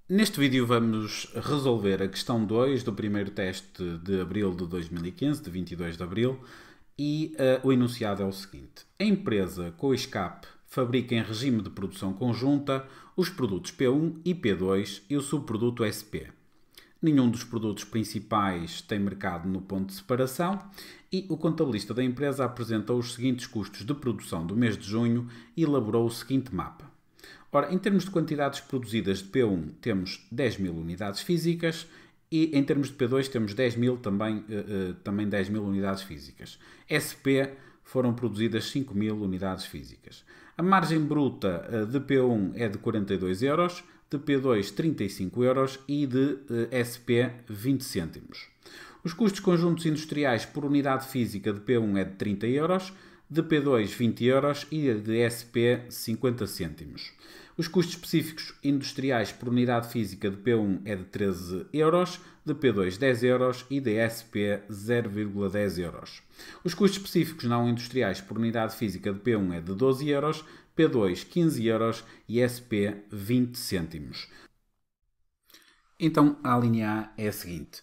Neste vídeo vamos resolver a questão 2 do primeiro teste de abril de 2015, de 22 de abril, e o enunciado é o seguinte. A empresa Coescape fabrica em regime de produção conjunta os produtos P1 e P2 e o subproduto SP. Nenhum dos produtos principais tem mercado no ponto de separação e o contabilista da empresa apresenta os seguintes custos de produção do mês de junho e elaborou o seguinte mapa. Ora, em termos de quantidades produzidas de P1 temos 10.000 unidades físicas e em termos de P2 temos 10.000 também 10.000 unidades físicas. SP foram produzidas 5.000 unidades físicas. A margem bruta de P1 é de 42 euros, de P2 35 euros e de SP 20 cêntimos. Os custos conjuntos industriais por unidade física de P1 é de 30 euros, de P2 20 euros e de SP 50 cêntimos. Os custos específicos industriais por unidade física de P1 é de 13 euros, de P2 10 euros e de SP 0,10 euros. Os custos específicos não industriais por unidade física de P1 é de 12 euros, P2 15 euros e SP 20 cêntimos. Então, a linha A é a seguinte.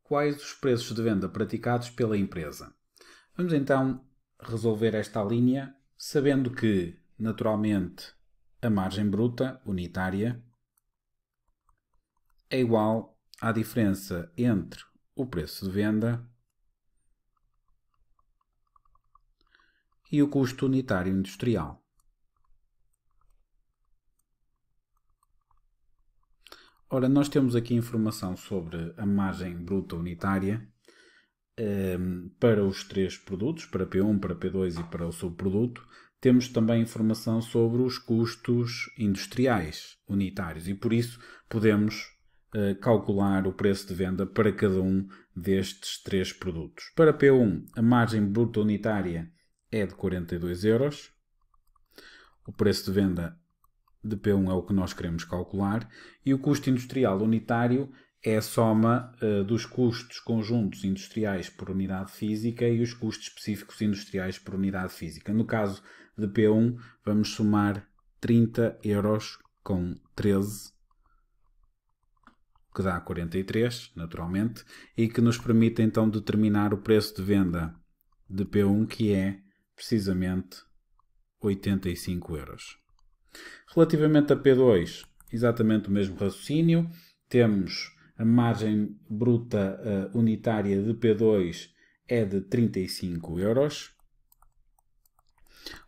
Quais os preços de venda praticados pela empresa? Vamos então resolver esta linha sabendo que, naturalmente, a margem bruta unitária é igual à diferença entre o preço de venda e o custo unitário industrial. Ora, nós temos aqui informação sobre a margem bruta unitária para os três produtos, para P1, para P2 e para o subproduto. Temos também informação sobre os custos industriais unitários e por isso podemos calcular o preço de venda para cada um destes três produtos. Para P1, a margem bruta unitária é de 42 euros. O preço de venda de P1 é o que nós queremos calcular e o custo industrial unitário é a soma dos custos conjuntos industriais por unidade física e os custos específicos industriais por unidade física. No caso de P1, vamos somar 30 euros com 13, que dá 43, naturalmente, e que nos permite então determinar o preço de venda de P1, que é precisamente 85 euros. Relativamente a P2, exatamente o mesmo raciocínio. Temos a margem bruta unitária de P2 é de 35 euros.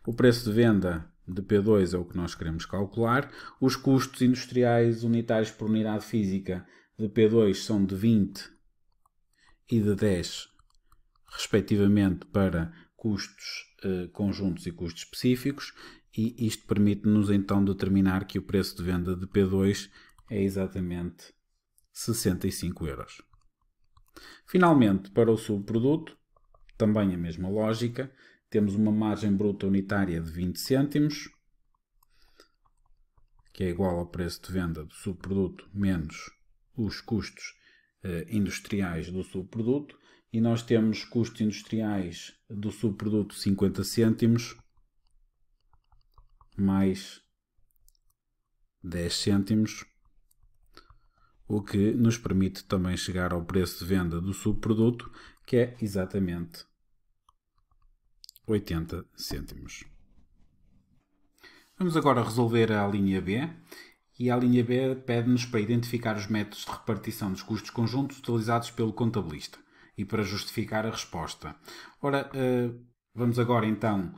O preço de venda de P2 é o que nós queremos calcular. Os custos industriais unitários por unidade física de P2 são de 20 e de 10, respectivamente, para custos conjuntos e custos específicos. E isto permite-nos então determinar que o preço de venda de P2 é exatamente 65 euros. Finalmente, para o subproduto, também a mesma lógica, temos uma margem bruta unitária de 20 cêntimos, que é igual ao preço de venda do subproduto menos os custos industriais do subproduto, e nós temos custos industriais do subproduto 50 cêntimos, mais 10 cêntimos, o que nos permite também chegar ao preço de venda do subproduto, que é exatamente 80 cêntimos. Vamos agora resolver a linha B, e a linha B pede-nos para identificar os métodos de repartição dos custos conjuntos utilizados pelo contabilista e para justificar a resposta. Ora, vamos agora então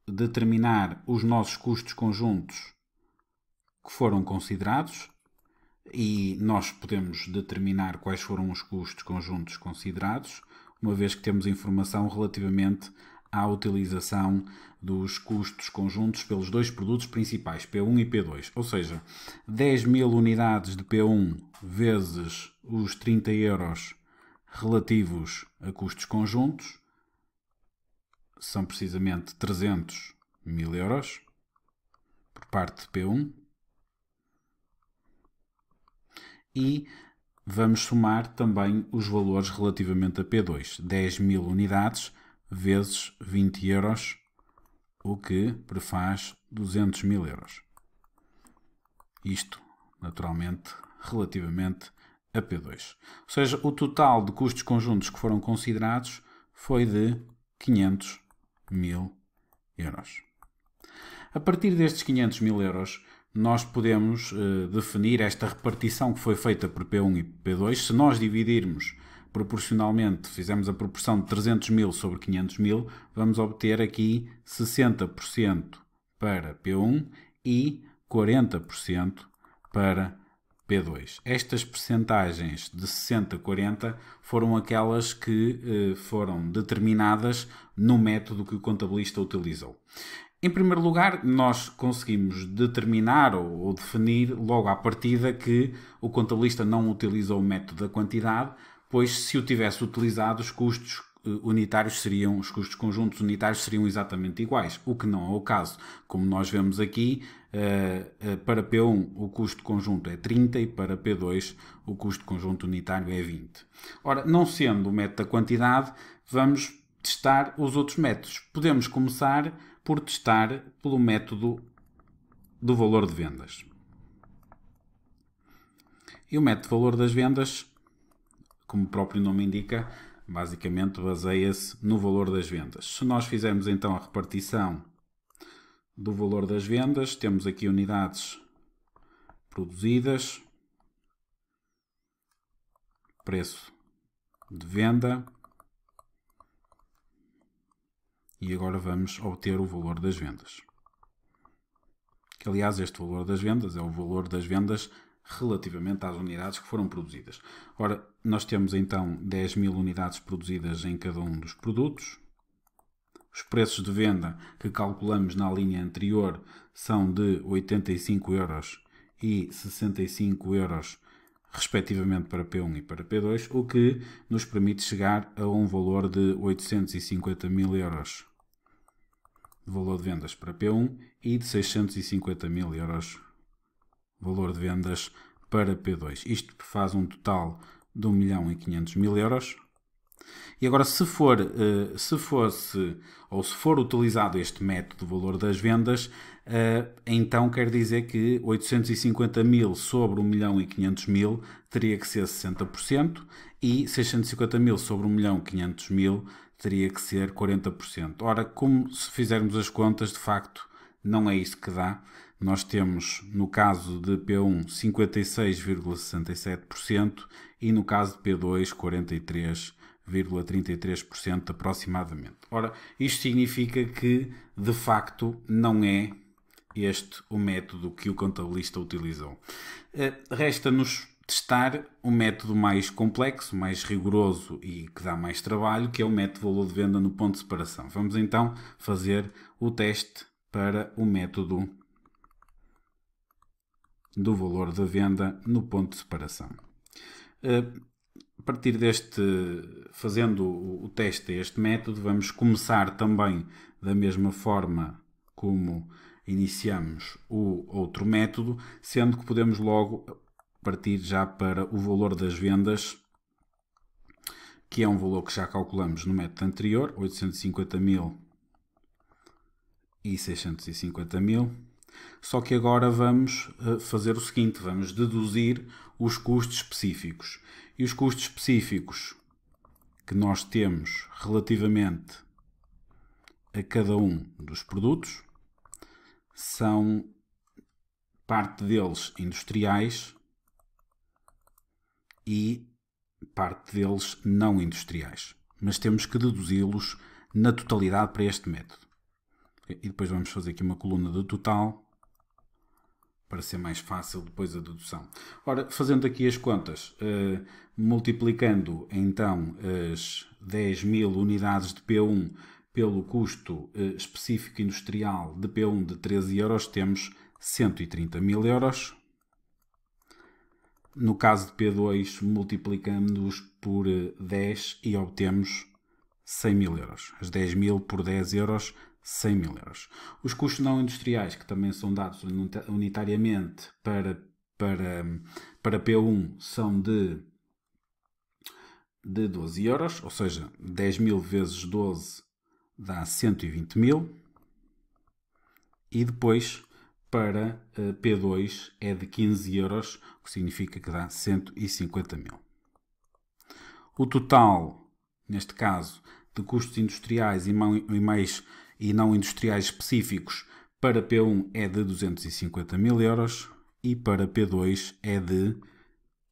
determinar os nossos custos conjuntos que foram considerados e nós podemos determinar quais foram os custos conjuntos considerados, uma vez que temos informação relativamente à utilização dos custos conjuntos pelos dois produtos principais, P1 e P2. Ou seja, 10.000 unidades de P1 vezes os 30 euros relativos a custos conjuntos são precisamente 300.000 euros por parte de P1. E vamos somar também os valores relativamente a P2. 10.000 unidades vezes 20 euros, o que prefaz 200.000 euros. Isto naturalmente, relativamente a P2. Ou seja, o total de custos conjuntos que foram considerados foi de 500.000 euros. A partir destes 500.000 euros, nós podemos definir esta repartição que foi feita por P1 e P2. Se nós dividirmos proporcionalmente, fizermos a proporção de 300.000 sobre 500.000, vamos obter aqui 60% para P1 e 40% para P2. Estas percentagens de 60-40 foram aquelas que foram determinadas no método que o contabilista utilizou. Em primeiro lugar, nós conseguimos determinar ou definir logo à partida que o contabilista não utilizou o método da quantidade, pois se o tivesse utilizado, os custos os custos conjuntos unitários seriam exatamente iguais, o que não é o caso. Como nós vemos aqui, para P1 o custo conjunto é 30 e para P2 o custo conjunto unitário é 20. Ora, não sendo o método da quantidade, vamos testar os outros métodos. Podemos começar por testar pelo método do valor de vendas. E o método de valor das vendas, como o próprio nome indica, basicamente baseia-se no valor das vendas. Se nós fizermos então a repartição do valor das vendas, temos aqui unidades produzidas, preço de venda, e agora vamos obter o valor das vendas. Que, aliás, este valor das vendas é o valor das vendas relativamente às unidades que foram produzidas. Ora, nós temos então 10.000 unidades produzidas em cada um dos produtos. Os preços de venda que calculamos na linha anterior são de 85 euros e 65 euros respectivamente para P1 e para P2, o que nos permite chegar a um valor de 850.000 euros de valor de vendas para P1 e de 650.000 euros valor de vendas para P2. Isto faz um total de 1.500.000 euros. E agora, se for utilizado este método de valor das vendas, então quer dizer que 850.000 sobre 1.500.000 teria que ser 60% e 650.000 sobre 1.500.000 teria que ser 40%. Ora, como se fizermos as contas, de facto, não é isso que dá. Nós temos, no caso de P1, 56,67% e no caso de P2, 43,33% aproximadamente. Ora, isto significa que, de facto, não é este o método que o contabilista utilizou. Resta-nos testar um método mais complexo, mais rigoroso e que dá mais trabalho, que é o método de valor de venda no ponto de separação. Vamos então fazer o teste para o método do valor da venda no ponto de separação. A partir fazendo o teste a este método, vamos começar também da mesma forma como iniciamos o outro método, sendo que podemos logo partir já para o valor das vendas, que é um valor que já calculamos no método anterior, 850.000 e 650.000. Só que agora vamos fazer o seguinte, vamos deduzir os custos específicos. E os custos específicos que nós temos relativamente a cada um dos produtos são parte deles industriais e parte deles não industriais. Mas temos que deduzi-los na totalidade para este método. E depois vamos fazer aqui uma coluna de total para ser mais fácil depois a dedução. Ora, fazendo aqui as contas, multiplicando então as 10.000 unidades de P1 pelo custo específico industrial de P1 de 13 euros, temos 130.000 euros. No caso de P2, multiplicamos por 10 e obtemos 100.000 euros. As 10.000 por 10 euros, 100.000 euros. Os custos não industriais, que também são dados unitariamente para P1, são de 12 euros, ou seja, 10.000 vezes 12 dá 120.000. E depois, para P2 é de 15 euros, o que significa que dá 150 mil. O total, neste caso, de custos industriais e meios e não industriais específicos para P1 é de 250 mil euros e para P2 é de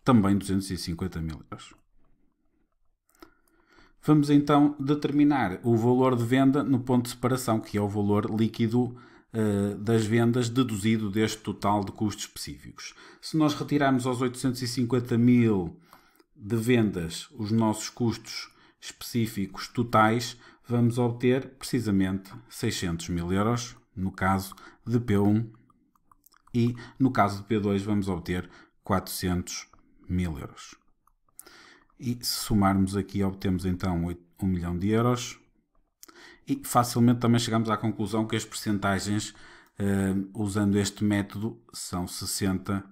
também 250 mil euros. Vamos então determinar o valor de venda no ponto de separação, que é o valor líquido das vendas deduzido deste total de custos específicos. Se nós retirarmos aos 850 mil de vendas os nossos custos específicos totais, vamos obter precisamente 600 mil euros no caso de P1 e no caso de P2 vamos obter 400 mil euros. E se somarmos aqui obtemos então 1 milhão de euros e facilmente também chegamos à conclusão que as percentagens usando este método são 60%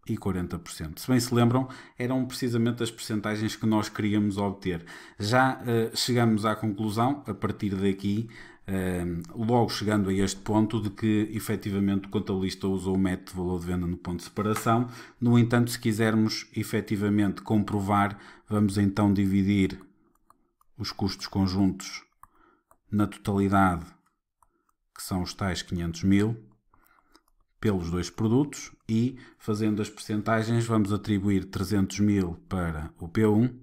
e 40%. Se bem se lembram, eram precisamente as percentagens que nós queríamos obter. Já chegamos à conclusão, a partir daqui, logo chegando a este ponto, de que efetivamente o contabilista usou o método de valor de venda no ponto de separação. No entanto, se quisermos efetivamente comprovar, vamos então dividir os custos conjuntos na totalidade, que são os tais 500 mil, pelos dois produtos e, fazendo as percentagens, vamos atribuir 300 mil para o P1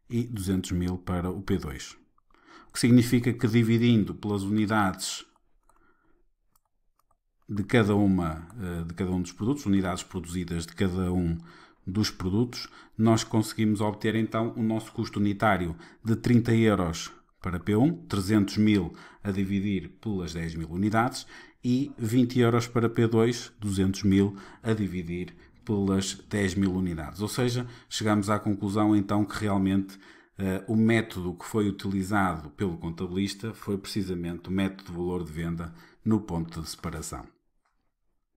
e 200 mil para o P2. O que significa que, dividindo pelas unidades de cada um dos produtos, unidades produzidas de cada um dos produtos, nós conseguimos obter então o nosso custo unitário de 30 euros para P1, 300 mil a dividir pelas 10 mil unidades e 20 euros para P2, 200 mil a dividir pelas 10 mil unidades. Ou seja, chegamos à conclusão então que realmente o método que foi utilizado pelo contabilista foi precisamente o método de valor de venda no ponto de separação.